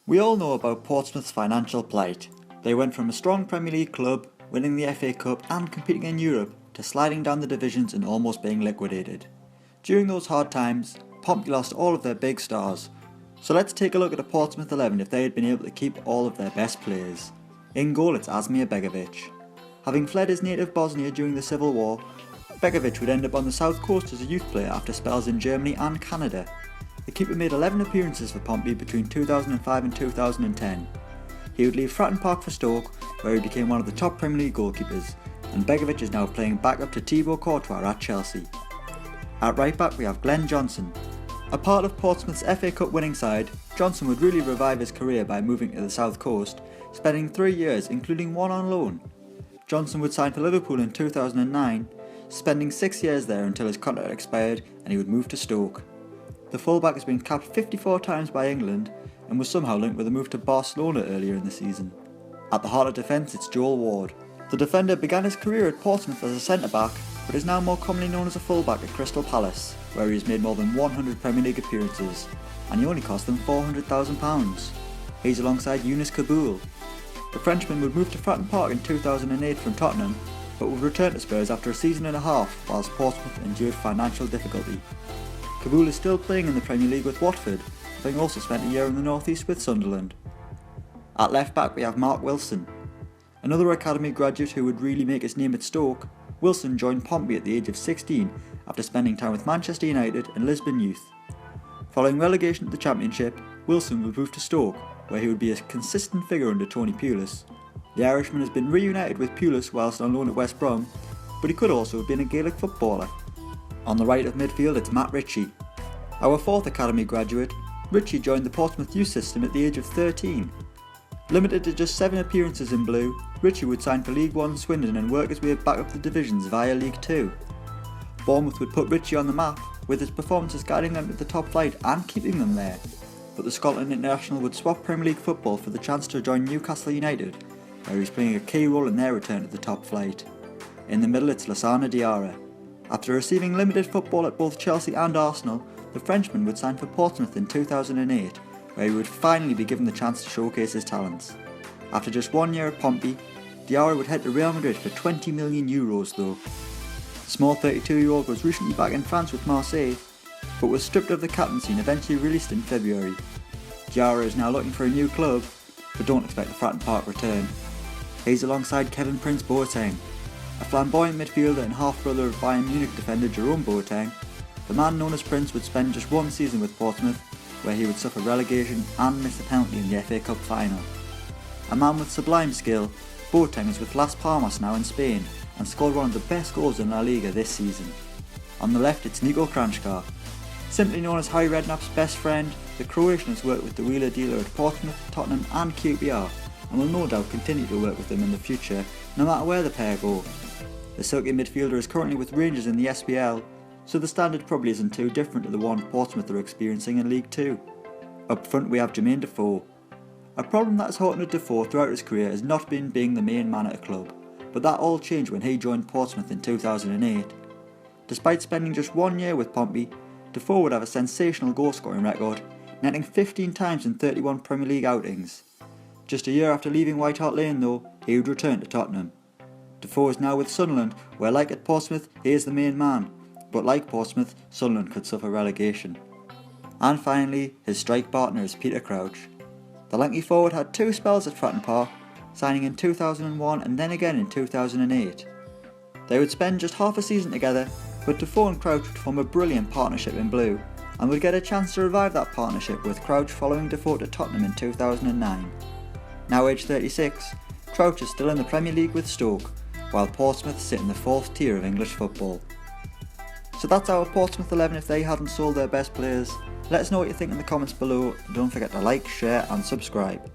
We all know about Portsmouth's financial plight. They went from a strong Premier League club, winning the FA Cup and competing in Europe, to sliding down the divisions and almost being liquidated. During those hard times, Pompey lost all of their big stars. So let's take a look at a Portsmouth 11 if they had been able to keep all of their best players. In goal it's ASMIR BEGOVIC. Having fled his native Bosnia during the Civil War, Begovic would end up on the south coast as a youth player after spells in Germany and Canada. The keeper made 11 appearances for Pompey between 2005 and 2010. He would leave Fratton Park for Stoke, where he became one of the top Premier League goalkeepers, and Begovic is now playing back up to Thibaut Courtois at Chelsea. At right back we have Glenn Johnson. A part of Portsmouth's FA Cup winning side, Johnson would really revive his career by moving to the south coast, spending 3 years including one on loan. Johnson would sign for Liverpool in 2009, spending 6 years there until his contract expired and he would move to Stoke. The fullback has been capped 54 times by England and was somehow linked with a move to Barcelona earlier in the season. At the heart of defence it's Joel Ward. The defender began his career at Portsmouth as a centre-back, but is now more commonly known as a fullback at Crystal Palace, where he has made more than 100 Premier League appearances, and he only cost them £400,000. He's alongside YOUNES KABOUL. The Frenchman would move to Fratton Park in 2008 from Tottenham, but would return to Spurs after a season and a half whilst Portsmouth endured financial difficulty. KABOUL is still playing in the Premier League with Watford, having also spent a year in the North East with Sunderland. At left back we have Mark Wilson. Another academy graduate who would really make his name at Stoke, Wilson joined Pompey at the age of 16 after spending time with Manchester United and Lisbon Youth. Following relegation to the Championship, Wilson would move to Stoke, where he would be a consistent figure under Tony Pulis. The Irishman has been reunited with Pulis whilst on loan at West Brom, but he could also have been a Gaelic footballer. On the right of midfield it's Matt Ritchie. Our fourth academy graduate, Ritchie joined the Portsmouth youth system at the age of 13. Limited to just 7 appearances in blue, Ritchie would sign for League 1 Swindon and work his way back up the divisions via League 2. Bournemouth would put Ritchie on the map, with his performances guiding them to the top flight and keeping them there. But the Scotland international would swap Premier League football for the chance to join Newcastle United, where he's playing a key role in their return to the top flight. In the middle it's LASSANA DIARRA. After receiving limited football at both Chelsea and Arsenal, the Frenchman would sign for Portsmouth in 2008, where he would finally be given the chance to showcase his talents. After just 1 year at Pompey, DIARRA would head to Real Madrid for €20 million though. The small 32-year-old was recently back in France with Marseille, but was stripped of the captaincy and eventually released in February. DIARRA is now looking for a new club, but don't expect a Fratton Park return. He's alongside Kevin Prince Boateng. A flamboyant midfielder and half-brother of Bayern Munich defender Jerome Boateng, the man known as Prince would spend just 1 season with Portsmouth, where he would suffer relegation and miss a penalty in the FA Cup final. A man with sublime skill, Boateng is with Las Palmas now in Spain and scored one of the best goals in La Liga this season. On the left it's NIKO KRANJCAR. Simply known as Harry Redknapp's best friend, the Croatian has worked with the wheeler dealer at Portsmouth, Tottenham and QPR, and will no doubt continue to work with them in the future, no matter where the pair go. The silky midfielder is currently with Rangers in the SPL, so the standard probably isn't too different to the one Portsmouth are experiencing in League 2. Up front we have JERMAIN DEFOE. A problem that has haunted DEFOE throughout his career has not been being the main man at a club, but that all changed when he joined Portsmouth in 2008. Despite spending just 1 year with Pompey, DEFOE would have a sensational goal scoring record, netting 15 times in 31 Premier League outings. Just a year after leaving White Hart Lane though, he would return to Tottenham. DEFOE is now with Sunderland, where like at Portsmouth, he is the main man, but like Portsmouth, Sunderland could suffer relegation. And finally, his strike partner is Peter Crouch. The lanky forward had 2 spells at Fratton Park, signing in 2001 and then again in 2008. They would spend just half a season together, but DEFOE and Crouch would form a brilliant partnership in blue, and would get a chance to revive that partnership with Crouch following DEFOE to Tottenham in 2009. Now aged 36, Crouch is still in the Premier League with Stoke, while Portsmouth sit in the 4th tier of English football. So that's our Portsmouth 11 if they hadn't sold their best players. Let us know what you think in the comments below, and don't forget to like, share and subscribe.